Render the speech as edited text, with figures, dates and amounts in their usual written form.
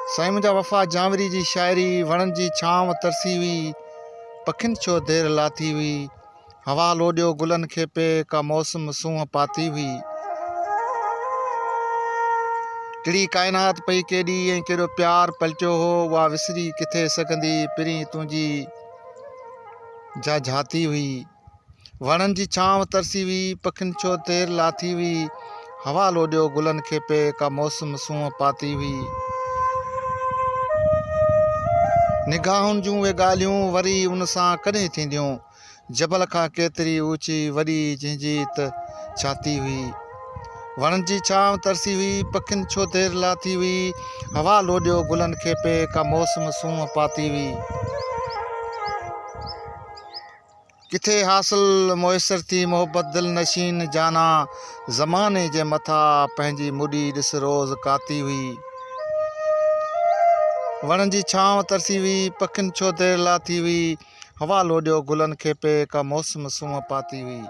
साईं मुंहिंजा वफ़ा जांवरी जी शाइरी वणनि जी छांव तरसी हुई, पखियुनि छो देरि लाथी हुई, हवा लोॾियो गुलनि खे पे का मौसम सूंहं पाती हुई। टिड़ी काइनात पई केॾी ऐं केॾो प्यार पलटियो हो, उहा विसरी किथे सघंदी पिरी तुंहिंजी जा झाती हुई। वणनि जी छांव तरसी हुई, पखियुनि छो देरि लाथी हुई, हवा लोॾियो गुलनि खे पे का मौसम सूंहं पाती हुई। निगाहुनि जूं उहे ॻाल्हियूं वरी उन सां कॾहिं थींदियूं, जबल खां केतिरी ऊची वॾी जंहिंजी त छाती हुई। वणनि जी छांव तरसी हुई, पखियुनि छो देरि लाथी हुई, हवा लोॾियो गुलनि खे पे का मौसम सूंहं पाती हुई। किथे हासिल मुयसर थी मोहब्बत दिल नशीन जाना, ज़माने जे मथां पंहिंजी मुड़ी ॾिस रोज़ काती हुई। वणनि जी छांव तरसी हुई, पखियुनि छो देरि लाथी हुई, हवा लोॾियो गुलनि खे पे का मौसम सूंहं पाती हुई।